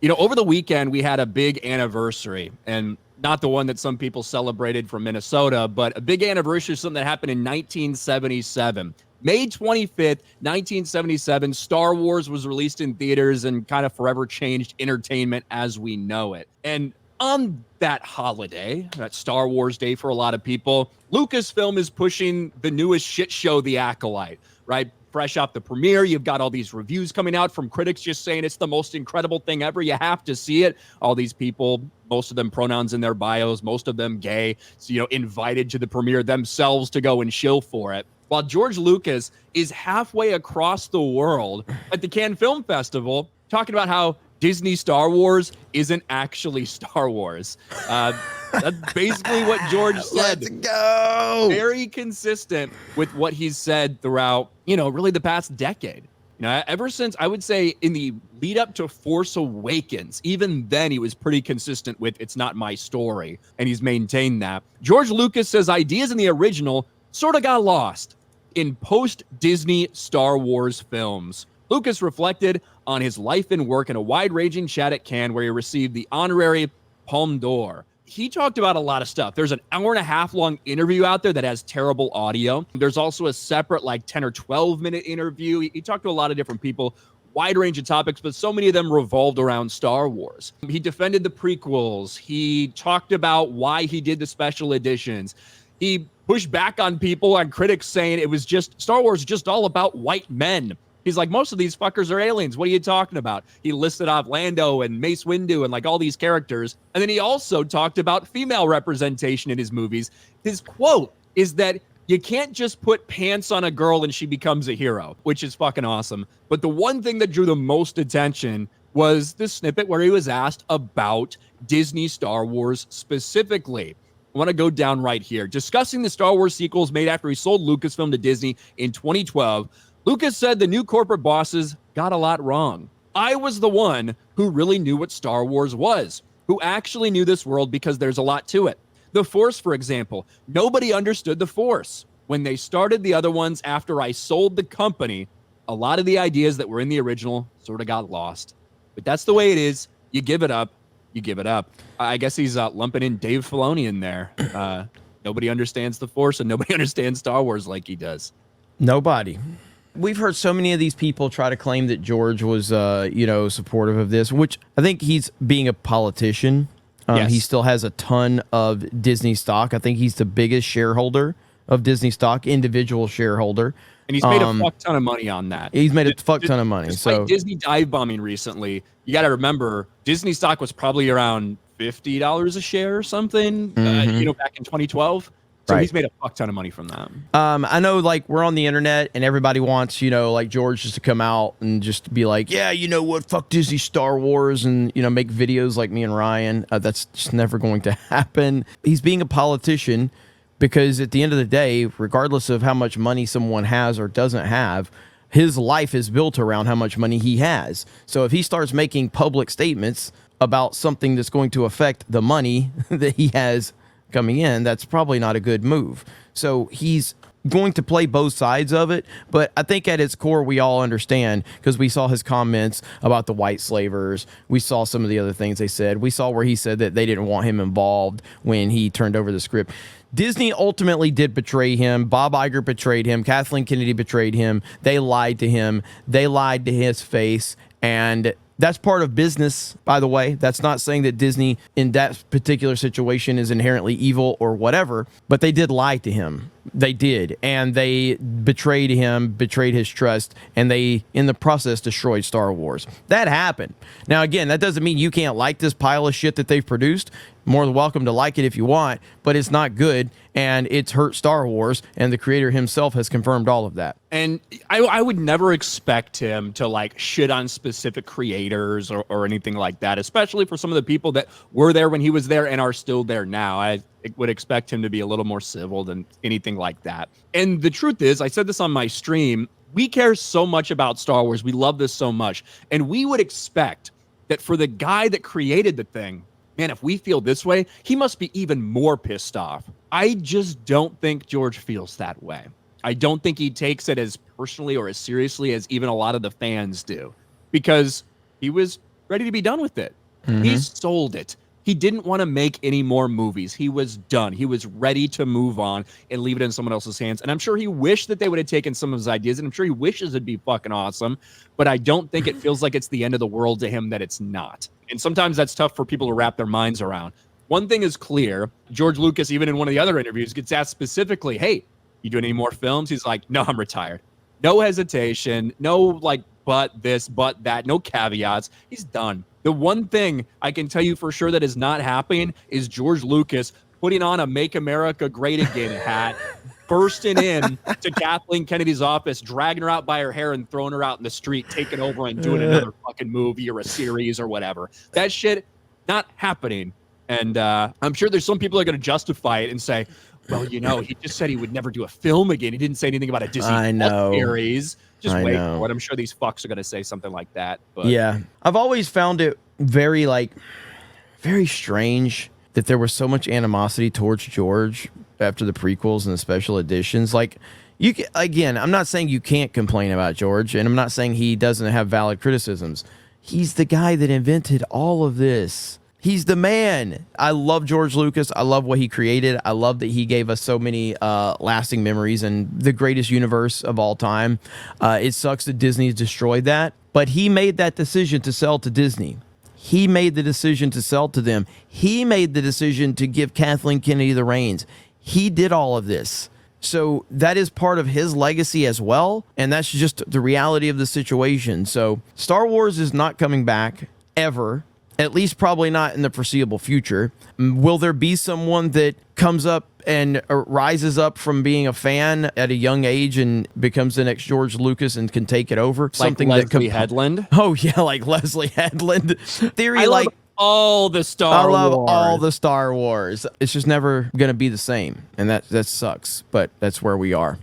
Over the weekend, we had a big anniversary, and not the one that some people celebrated from Minnesota, but a big anniversary of something that happened in 1977. May 25th, 1977, Star Wars was released in theaters and kind of forever changed entertainment as we know it. And on that holiday, that Star Wars Day for a lot of people, Lucasfilm is pushing the newest shit show, The Acolyte, right? Fresh off the premiere, you've got all these reviews coming out from critics just saying it's the most incredible thing ever. You have to see it. All these people, most of them pronouns in their bios, most of them gay, so, invited to the premiere themselves to go and shill for it. While George Lucas is halfway across the world at the Cannes Film Festival talking about how Disney Star Wars isn't actually Star Wars. That's basically what George said. Let's go. Very consistent with what he's said throughout, really the past decade. Ever since, I would say, in the lead up to Force Awakens, even then he was pretty consistent with it's not my story, and he's maintained that. George Lucas says ideas in the original sort of got lost in post-Disney Star Wars films. Lucas reflected on his life and work in a wide-ranging chat at Cannes where he received the honorary Palme d'Or. He talked about a lot of stuff. There's an hour and a half long interview out there that has terrible audio. There's also a separate 10 or 12 minute interview. He talked to a lot of different people, wide range of topics, but so many of them revolved around Star Wars. He defended the prequels. He talked about why he did the special editions. He pushed back on people, on critics saying it was just Star Wars is just all about white men. He's like, most of these fuckers are aliens. What are you talking about? He listed off Lando and Mace Windu and all these characters. And then he also talked about female representation in his movies. His quote is that you can't just put pants on a girl and she becomes a hero, which is fucking awesome. But the one thing that drew the most attention was the snippet where he was asked about Disney Star Wars specifically. I want to go down right here. Discussing the Star Wars sequels made after he sold Lucasfilm to Disney in 2012, Lucas said the new corporate bosses got a lot wrong. I was the one who really knew what Star Wars was, who actually knew this world because there's a lot to it. The Force, for example, nobody understood the Force. When they started the other ones after I sold the company, a lot of the ideas that were in the original sort of got lost. But that's the way it is. You give it up. You give it up. I guess he's lumping in Dave Filoni in there. Nobody understands the Force and nobody understands Star Wars like he does. Nobody. We've heard so many of these people try to claim that George was, supportive of this, which I think he's being a politician. Yes. He still has a ton of Disney stock. I think he's the biggest shareholder of Disney stock, individual shareholder. And he's made a fuck ton of money on that. He's made a fuck ton of money. So Disney dive bombing recently, you got to remember, Disney stock was probably around $50 a share or something, back in 2012. So He's made a fuck ton of money from that. I know, we're on the internet and everybody wants, George just to come out and just be like, yeah, you know what, fuck Disney Star Wars and, make videos like me and Ryan. That's just never going to happen. He's being a politician because at the end of the day, regardless of how much money someone has or doesn't have, his life is built around how much money he has. So if he starts making public statements about something that's going to affect the money that he has coming in, that's probably not a good move. So he's going to play both sides of it, but I think at its core we all understand, because we saw his comments about the white slavers, we saw some of the other things they said, we saw where he said that they didn't want him involved when he turned over the script. Disney ultimately did betray him. Bob Iger betrayed him. Kathleen Kennedy betrayed him. They lied to him. They lied to his face, and that's part of business, by the way. That's not saying that Disney in that particular situation is inherently evil or whatever, but they did lie to him. They did. And they betrayed him, betrayed his trust, and they, in the process, destroyed Star Wars. That happened. Now, again, that doesn't mean you can't like this pile of shit that they've produced. More than welcome to like it if you want, but it's not good, and it's hurt Star Wars, and the creator himself has confirmed all of that. And I would never expect him to shit on specific creators or anything like that, especially for some of the people that were there when he was there and are still there now. I would expect him to be a little more civil than anything like that. And the truth is, I said this on my stream, we care so much about Star Wars. We love this so much. And we would expect that for the guy that created the thing, man, if we feel this way, he must be even more pissed off. I just don't think George feels that way. I don't think he takes it as personally or as seriously as even a lot of the fans do, because he was ready to be done with it. He sold it. He didn't want to make any more movies. He was done. He was ready to move on and leave it in someone else's hands. And I'm sure he wished that they would have taken some of his ideas, and I'm sure he wishes it'd be fucking awesome. But I don't think it feels like it's the end of the world to him that it's not. And sometimes that's tough for people to wrap their minds around. One thing is clear. George Lucas, even in one of the other interviews, gets asked specifically, hey, you doing any more films? He's like, no, I'm retired. No hesitation. No, like, but this, but that. No caveats. He's done. The one thing I can tell you for sure that is not happening is George Lucas putting on a Make America Great Again hat, bursting in to Kathleen Kennedy's office, dragging her out by her hair and throwing her out in the street, taking over and doing another fucking movie or a series or whatever. That shit, not happening. And I'm sure there's some people that are going to justify it and say, well, you know, he just said he would never do a film again. He didn't say anything about a Disney series. Just wait for it. I'm sure these fucks are going to say something like that. But yeah, I've always found it very strange that there was so much animosity towards George after the prequels and the special editions. Like, again, I'm not saying you can't complain about George, and I'm not saying he doesn't have valid criticisms. He's the guy that invented all of this. He's the man. I love George Lucas. I love what he created. I love that he gave us so many lasting memories and the greatest universe of all time. It sucks that Disney's destroyed that, but he made that decision to sell to Disney. He made the decision to sell to them. He made the decision to give Kathleen Kennedy the reins. He did all of this. So that is part of his legacy as well, and that's just the reality of the situation. So Star Wars is not coming back ever. At least probably not in the foreseeable future. Will there be someone that comes up and rises up from being a fan at a young age and becomes the next George Lucas and can take it over? Like something Leslie Headland? Oh, yeah, like Leslie Headland. Theory, I love all the Star Wars. I love all the Star Wars. It's just never going to be the same, and that sucks, but that's where we are.